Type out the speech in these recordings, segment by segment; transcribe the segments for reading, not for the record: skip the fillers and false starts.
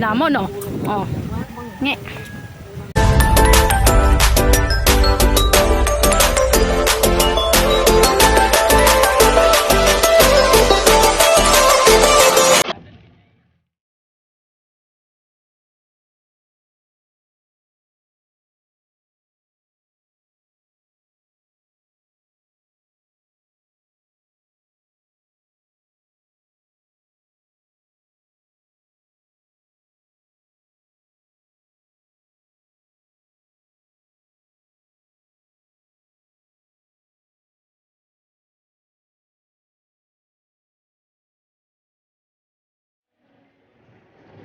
Lamon no. Oh. Nge.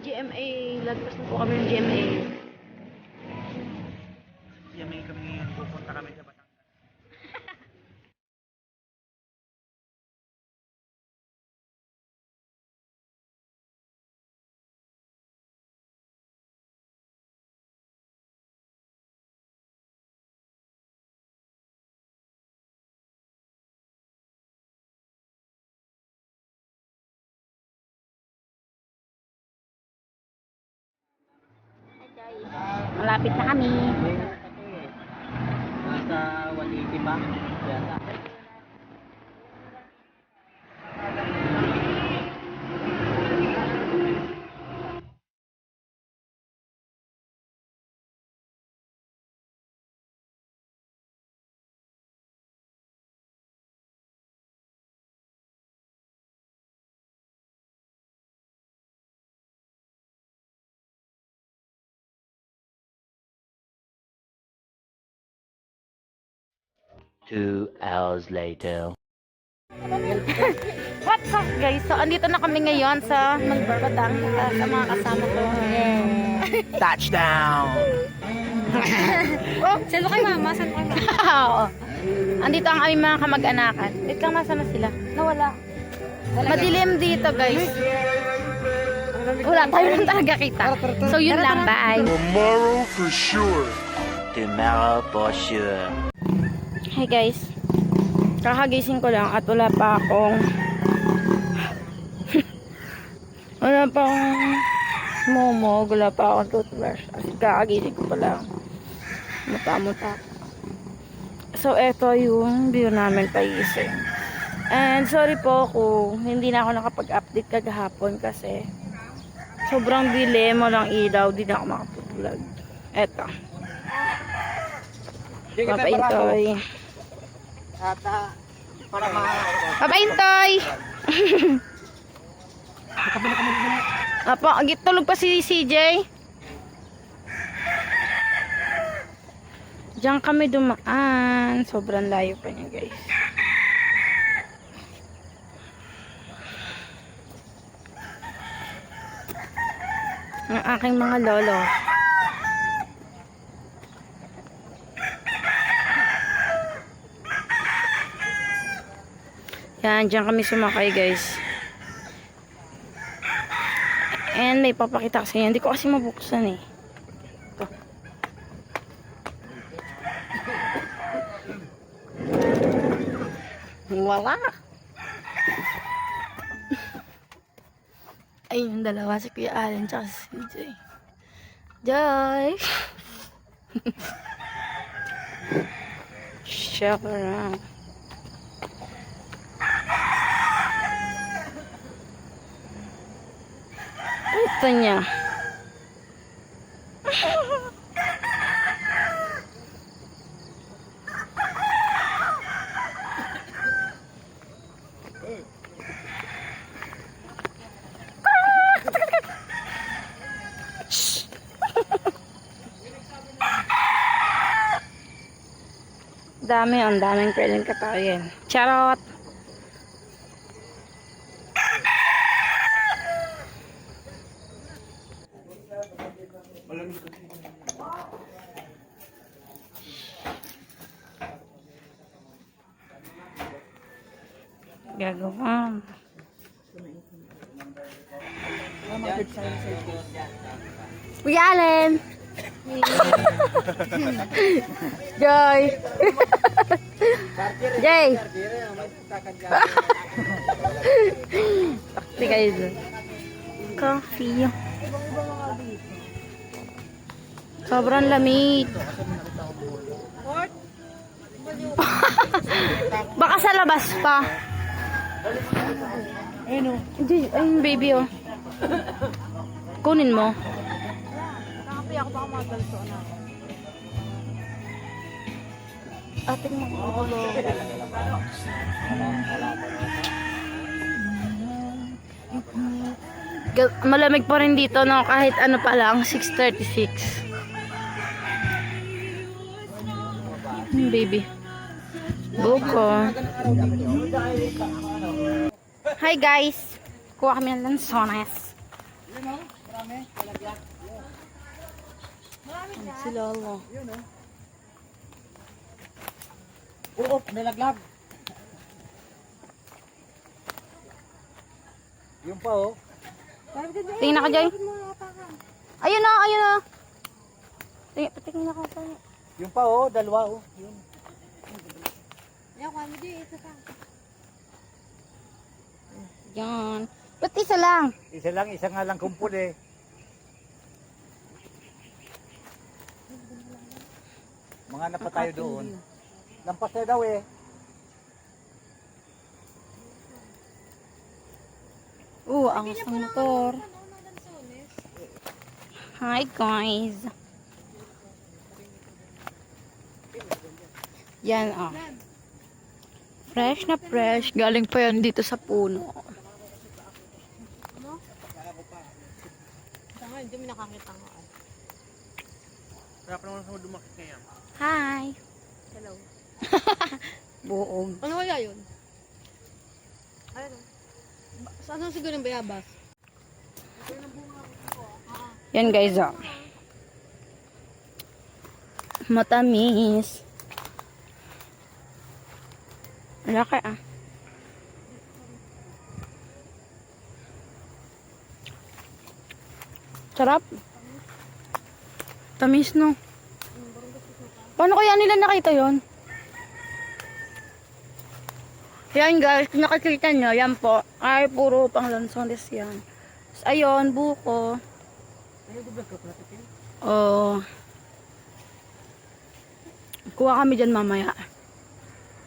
GMA, lagpas na po kami ng GMA. GMA kami ngayon, pupunta kami sa Batangas. Malapit na kami. Nasa 180 ba? Yata. Two hours later. What's up guys? So andito na kami ngayon sa Magbarbatang sa mga kasama ko. Touchdown! Oh, saan kay mama? Saan kay mama? Oo. Andito ang aming mga kamag-anakan. Wait lang, nasa na sila? Nawala. Madilim dito guys. Wala tayo lang talaga kita. So yun lang, bye. Tomorrow for sure. Tomorrow for sure. Hi guys. Kakagising ko lang at wala pa akong momog, wala pa akong toothbrush. Kasi kakagising ko pa lang. Muta-muta. So eto yung view namin pagising. And sorry po kung hindi na ako nakapag-update kagahapon kasi sobrang dilim, walang ilaw, di na ako makapag-vlog. Eto. Papaintoy. Para Papaintoy! Apo, tulog pa si CJ. Diyan kami dumaan. Sobrang layo pa niya guys. Ang aking mga lolo. Yan, dyan kami sumakay guys. And may papakita kasi yan. Hindi ko kasi mabuksan eh. Ito. Wala. Ay, yung dalawa si Kuya Allen tsaka si CJ. Joy! Shop around. Ito niya. Ang daming pwedeng katayin. Charot! Gagawa. Kuya Allen! Joy! Jay! Takti kayo dun. Coffee. Sobrang lamig. Baka sa labas pa. Ayun o. Ayun, baby, oh. Kunin mo. Nakapi ako baka magalso na. Ating mo. Malamig pa rin dito, no? Kahit ano pa lang, 6:36. Baby. Buko. Hi guys. Kuha kami ng lansones. Si Lolo. Oo, nilaglag. Yung pa oh. Tingnan ka, Joy. Ayun na, ayun na. Tingnan ako. Yung pa oh, dalawa oh. Yun. Yan. Ba't isa lang? Isa nga lang kumpul eh. Mga na pa tayo doon. Lampas na daw eh. Angas ng motor. Hi guys. Yan oh. Fresh na fresh. Galing pa yan dito sa puno. Tanga, hindi mo nakakita nga. Sarap naman sa dumakit kaya. Hi. Hello. Buog. Ano kaya yun? Ayun. Saan siguro yung bayabas? Yan guys oh. Matamis. Laki ah. Sarap. Tamis no. Paano kaya nila nakita yon? Yan guys, kung nakikita nyo, yan po. Ay, puro pang lansones yan. Tapos, ayun, buko. Oh. Kuha kami dyan mamaya.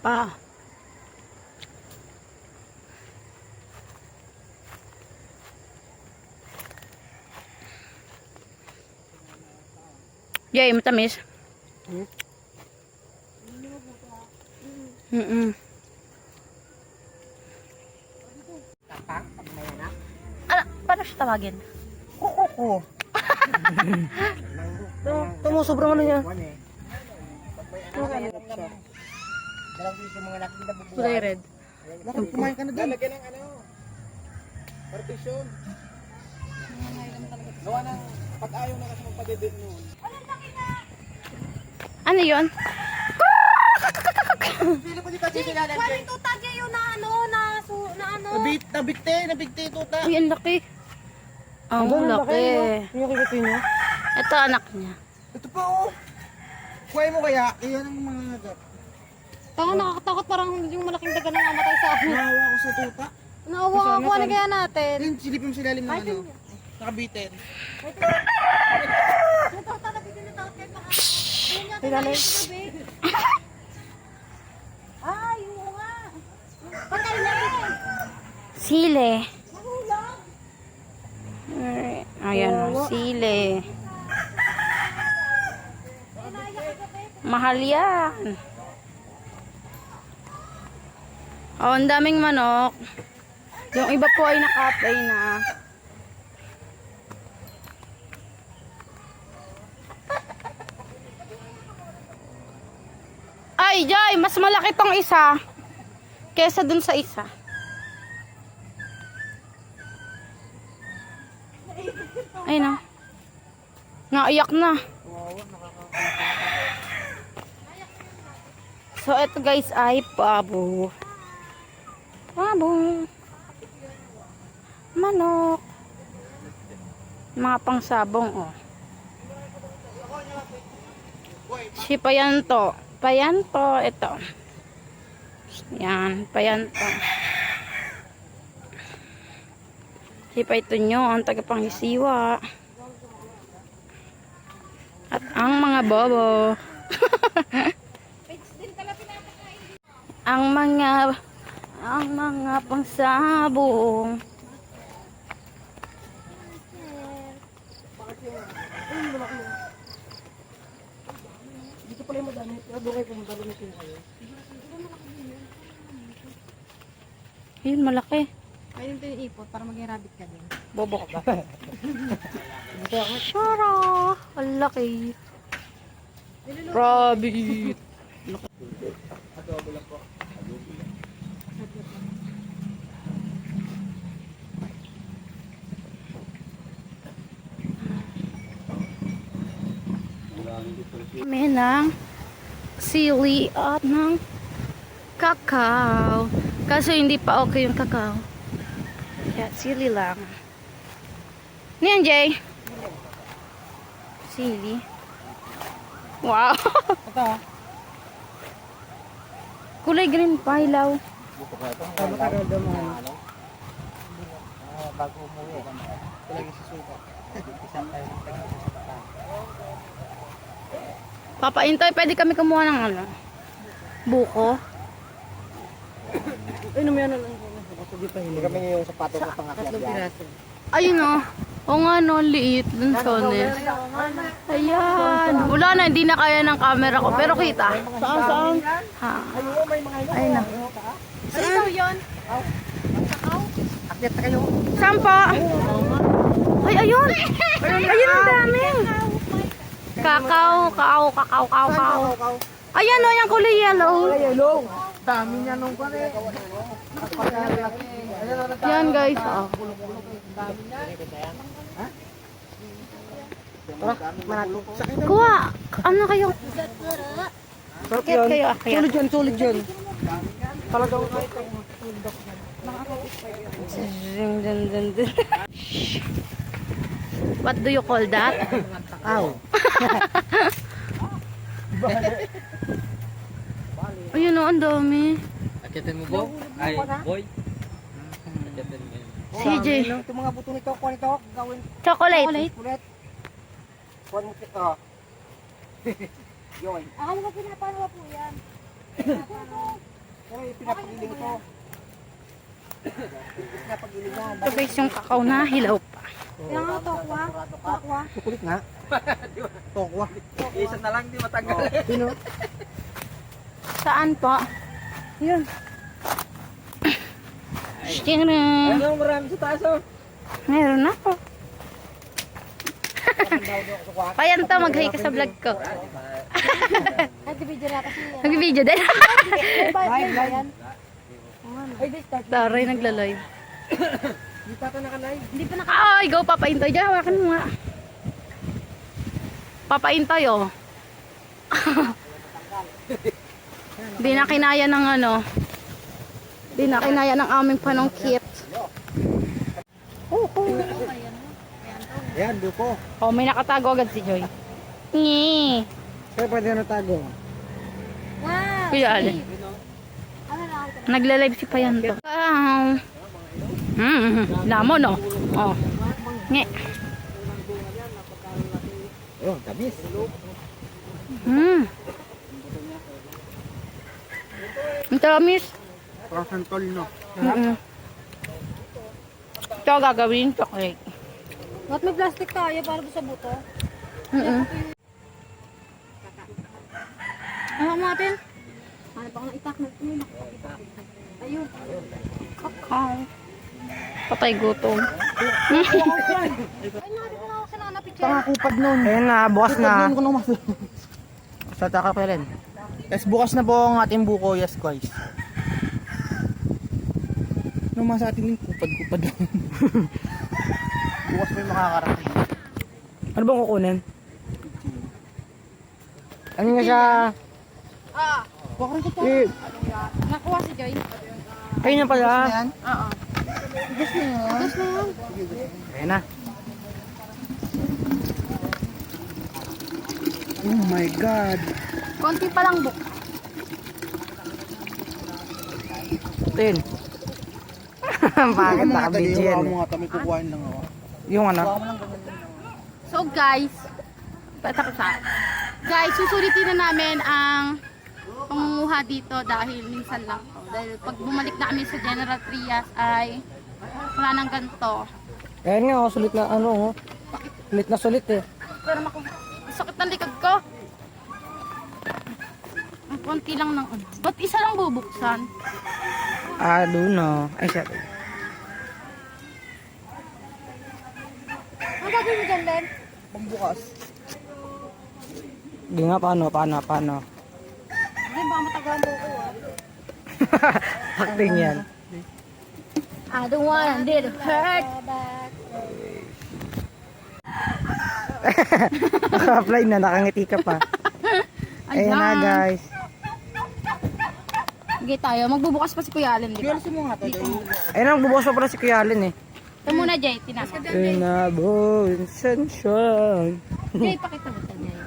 Pa. Yay, matamis. Ano, paano siya tawagin? Oo. Tumo, sobrang ano niya. Kulay red. Kumain ka na doon. Lalagyan ng ano. Partition. Gawa ng pag-ayaw na kasi magpadedit noon. Ano yun? Pili ko dito si Lalan. Wala yung tutagya yun na ano, na ano. Nabigte tuta. Uy, ang laki. Ang laki. Yung kikita nyo? Ito anak niya. Ito pa oh. Kuhay mo kaya, iyan ang mga nagat. Tanga, nakakatakot parang yung malaking daga na namatay sa amin. Nahawa ko sa tuta. Naawa ako, ano kaya natin? Then silipin mo sa ilalim ng ano. Nakabitin. Ay, oo nga. Patay na rin. Sile. Mahulog. Ayan, sile. Mahal yan. Oh, ang daming manok. Yung iba po ay nakapay na. Ay, Jai, mas malaki tong isa kesa dun sa isa. Ay na. Naiyak na. So, ito guys ay pabo. Pabo. Manok. Mga pangsabong, oh. Si Payanto. Payanto, ito. Yan, payanta. Si Paitonyo, ang tagapanghisiwa. At ang mga bobo. ang mga pangsabong. Dito pala yung madami. Pero doon kayo pumunta doon kayo. Yun, malaki. Pwede ito yung ipot para maging rabbit ka din. Bobo ka ba? Shara! Ang laki. Rabbit! Kami ng sili at ng kakao. Kaso hindi pa okay yung kakao. Kaya sili lang. Ano yan, Jay? Sili. Wow! Ito. Kulay green pa, hilaw. Matagal daw mga ano. Bago umuwi. Talaga sa suka. Isang tayo ng tagal sa suka. Papa Intoy, pwede kami kumuha ng ano? Buko. Ay, naman yan. Hindi kami yung sapato ko pangakyat yan. Ayun o. O nga no, liit. Dun sones. Ayan. Wala na, hindi na kaya ng camera ko. Pero kita. Saan? Ha. Ayun, may mga ino. Ayun na. Ano yun? Akyat na kayo. Saan pa? Ay, ayun. Ayun ang dami. Kakao. Ayan o, yung kulay yellow. Yellow. Dami niya nung kare. Yan guys. Oh. Kuha. Ano kayo? Akyat kayo, akyat. Solid yun. Talagang What do you call that? Ow. Ayun o, ang dami. Akitin mo bo? Ay, boy. Akitin mo yun. CJ. Ito mga buto nito, kuha nito, gawin Chocolate. ulit. Kuha mo ito. Yoy. Akala ko pinapano po yan. Pero pinapagiling ito. Pinapagiling yan. Ito guys yung kakao na hilaw pa. Yung nga tokwa. Tokwa. Kukulit nga. Tokwa. Isa na lang, di matanggal. Sino? Saan pa? Yun. Shira. Ano, marami sa taas oh. Meron ako. Payan to, mag-hi ka sa vlog ko. Nag-video na kasi yan. Nag-video din. Live yan. Taray, nagla-live. Di pa ito naka-live. Hindi pa naka... Ay, go, papaintoy. Diyan, hawakan mo nga. Papaintoy, oh. Di na kinaya ng ano. Di na kinaya ng aming panungkit. Ayan, duko. Oh, may nakatago agad si Joy. Ngi. Kaya pwede na tago. Wow! Kuya Ali. Ano na ako? Nagla-live si Payanto. Lamon, oh. Oh. Ngi. Ayun, tamis. Ang tamis. Parang tol, no? Ito gagawin chocolate. Ba't may plastic tayo para doon sa buto? Ano natin? Ano pa kung itak na ito? Ayun. Kakao. Patay gutom. Ay, natin ko na ako sa nana picture. Pangakupad nun. Ayan na, bukas na. Sa taka pa rin. Yes, bukas na po ang ating buko, yes guys. Ano sa atin yung kupad-kupad lang. Bukas pa yung makakarating. Ano bang kukunin? Ano nga siya? Bakit ko Nakuha si Joy. Kayo na pala. Oo. Gusto na yan. Gusto na yan. Ayan na. Oh my God. Konti pa lang book. Tin. Bakit naka-video yan? kami kukuhain lang ako. Yung ano? So guys, guys, susulitin na namin ang pangunguha dito dahil minsan lang to. Dahil pag bumalik na kami sa General Trias ay wala nang ganito. Ayan nga, oh, sulit na ano, oh. Sulit na sulit eh. Pero sakit ng likod ko. Ang konti lang ng ano. Ba't isa lang bubuksan? Ah, doon no. Ay, siya. Ang gagawin mo dyan, Ben? Pambukas. Hindi nga, paano? Hindi, baka matagalan mo ko ah. Acting yan. I don't want it to hurt. Naka-apply na, nakangiti ka pa. Ayan na guys. Sige tayo, magbubukas pa si Kuya Allen, di ba? Ayun ang bubukas pa pala si Kuya Allen eh. Ito muna, Jay, tinasa. Inabon, sunshine. Jay, pakita mo tayo, Jay.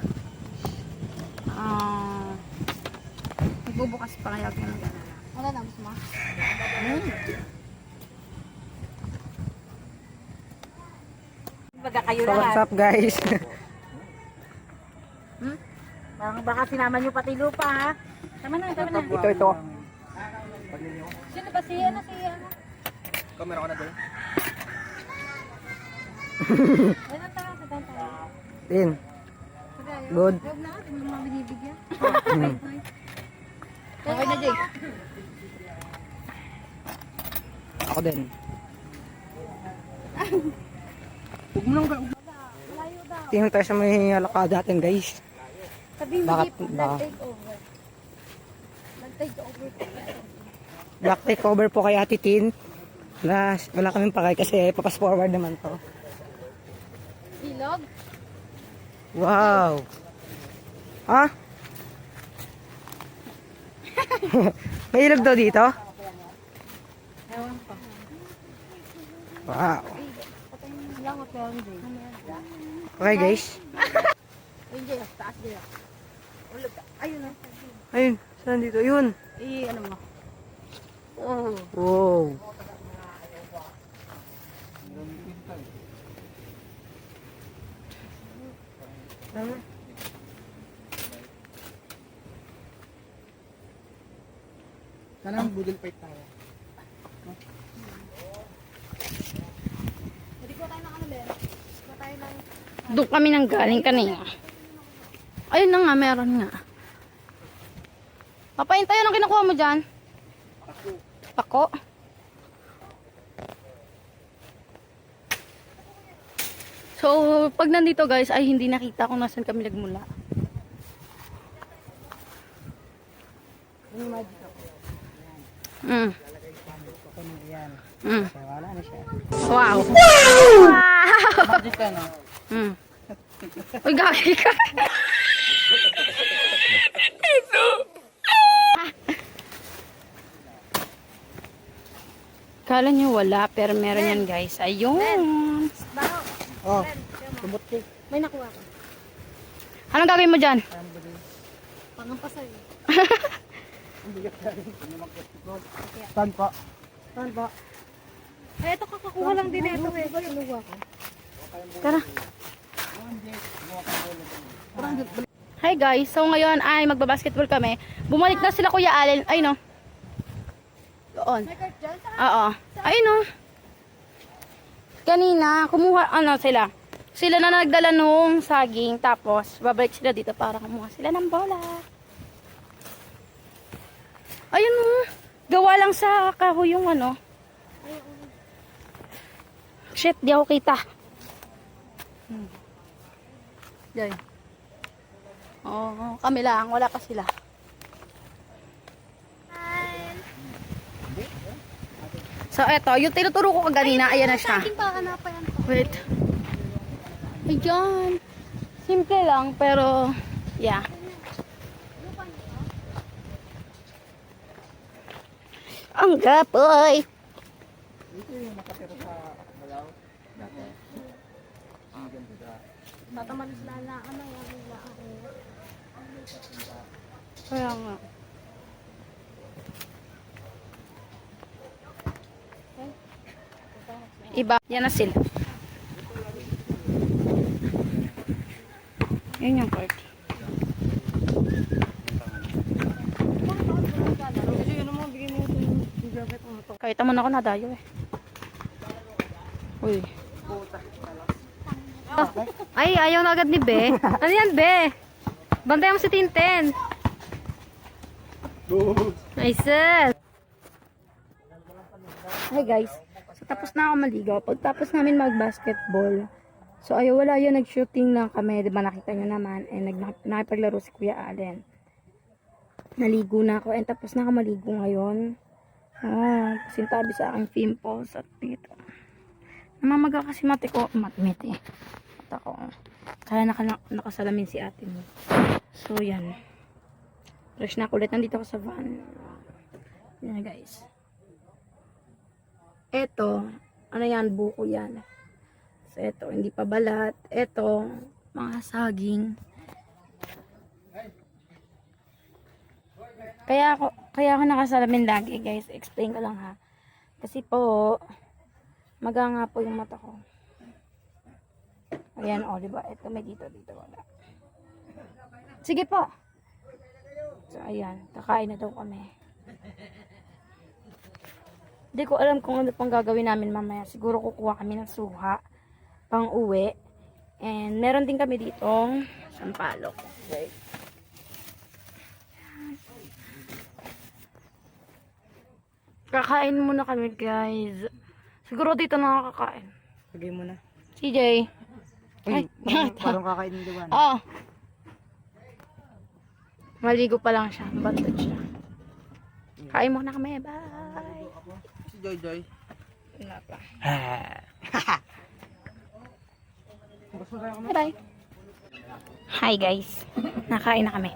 Magbubukas pa kaya. Wala na, gusto mo? Baga kayo So what's up guys? Parang baka sinama nyo pati lupa ha. Tama na. Ito. Sino ba si ano? Kamera ko na doon. Tin. Good. Huwag na, hindi mo naman binibigyan. Okay na, Jay. Ako din. Tingnan tayo sa may alakada natin guys. Sabi mo, Bakit Jay, ba? nag-take over. Nag-take over. Black takeover po kay Ate Tin. Wala kaming pakay kasi papas forward naman to. Ilog? Wow. Ha? May ilog daw dito? Ewan pa. Wow. Lang ako pero hindi. Okay guys. Ayun, Jay, taas Jay. Ayun na. Ayun, saan dito? Yun. Ano mo? Wow. Sana ang budol fight tayo. Doon kami nang galing kanina. Ayun na nga, meron nga. Papain tayo nang kinukuha mo dyan. Pako. So, pag nandito guys, ay hindi nakita kung nasan kami nagmula. Mm. Mm. Wala na siya. Wow. Magic ka no? Mm. Uy, gagi ka. Kala nyo wala, pero meron yan guys. Ayun. Oh, lumot ka. May nakuha ko. Anong gagawin mo dyan? Pangampasay. Saan pa? Saan ba? Eh, ito kakakuha lang din ito eh. Kinuha ko. Tara. Hi guys, so ngayon ay magbabasketball kami. Bumalik na sila Kuya Allen. Ay no. Doon. Oo. Ay no. Kanina, kumuha, sila. Sila na nagdala nung saging. Tapos, babalik sila dito para kumuha sila ng bola. Ayun no. Gawa lang sa kahoy yung ano. Shit, di ako kita. Diyan. Oo, kami lang. Wala pa sila. So, eto. Yung tinuturo ko kaganina, ayan na siya. Wait. Ayan. Simple lang, pero, yeah. Ang gapoy. Kaya nga. Iba. Yan na sila. Yan yung party. Kahit naman ako nadayo eh. Uy. Ay, ayaw na agad ni Be. Ano yan, Be? Bantay mo si Tinten. Nice. Hi guys. So, tapos na ako maligaw. Pagtapos namin mag-basketball. So, wala yun. Nag-shooting lang kami. Diba nakita nyo naman. Nakipaglaro si Kuya Allen. Naligo na ako. And tapos na ako maligo ngayon. Sintabi sa aking pimples at dito. Namamaga kasi mati ko. Mati. Mata ko. Kaya nakasalamin si ate mo. So, yan. Fresh na ako ulit. Nandito ako sa van. Yan guys. Eto. Ano yan? Buko yan. So, eto. Hindi pa balat. Eto. Mga saging. Kaya ako nakasalamin lagi guys. Explain ko lang ha. Kasi po, maga nga po yung mata ko. Ayan o, diba? Ito may dito wala. Sige po. So, ayan. Kakain na daw kami. Hindi ko alam kung ano pang gagawin namin mamaya. Siguro kukuha kami ng suha pang uwi. And meron din kami ditong sampalok. Okay. Kakain muna kami guys. Siguro dito na ako kakain. Lagay mo na. CJ. Uy, parang kakain din diba? Oh. Maligo pa lang siya. Bantad siya. Kain muna kami. Bye. Si Joy Joy. Wala pa. Bye. Hi guys. Nakain na kami.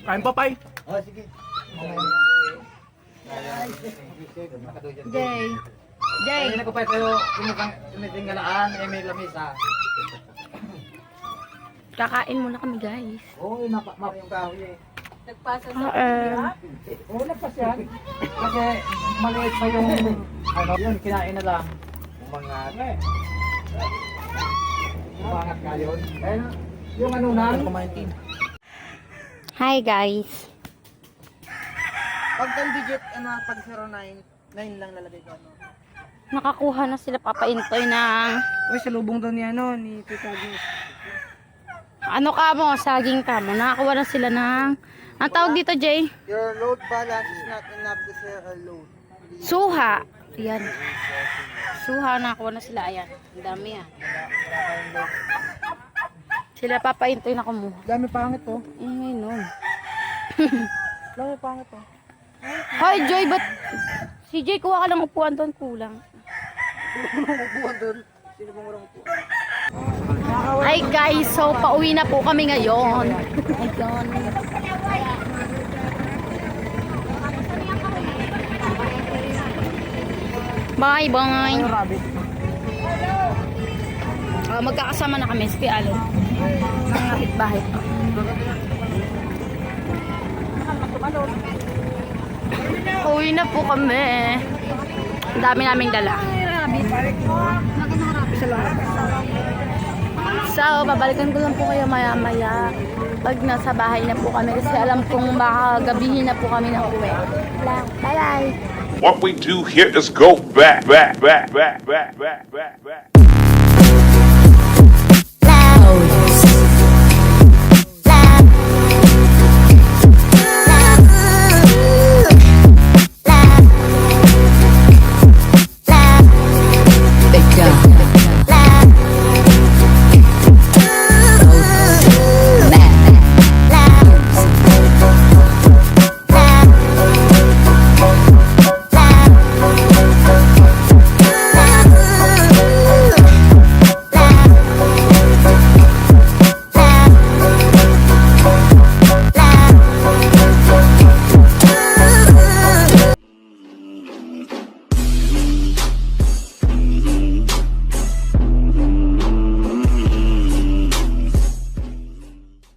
Kain pa, Pai. Jay. Jay. Hindi ko pa pero tumitinggalaan may lamisa. Kakain muna kami guys. Oo, mapa yung kahoy eh. Wala pa siya. Kasi maliit pa yung ano yun, kinain na lang. Umangat. Umangat nga yun. Kaya yung ano na, kumain. Hi guys. Pag 10 digit, pag 09, 9 lang lalagay ko. Nakakuha na sila papaintoy ng Uy, sa lubong daw ni ni Tita Agnes. ano ka mo, saging ka mo. Nakakuha na sila ng ang tawag dito, Jay? Your load balance is not enough to share a load. Suha. Ayan. Suha, nakakuha na sila. Ayan. Ang dami ah. Sila papaintoy na kumuha. Dami pangit to. Ingay nun. Dami pangit to. Hoy, Joy, ba't si Jay kuha ka ng upuan doon, kulang. Upuan doon. Sino bang walang upuan? Hi guys, so pauwi na po kami ngayon. Ayun. Bye bye. Magkakasama na kami, si Allen. Ang kapitbahay. Uwi na po kami. Ang dami naming dala. So, babalikan ko lang po kayo maya-maya pag nasa bahay na po kami kasi alam kong baka gabihin na po kami ng uwi. Bye-bye! What we do here is go back.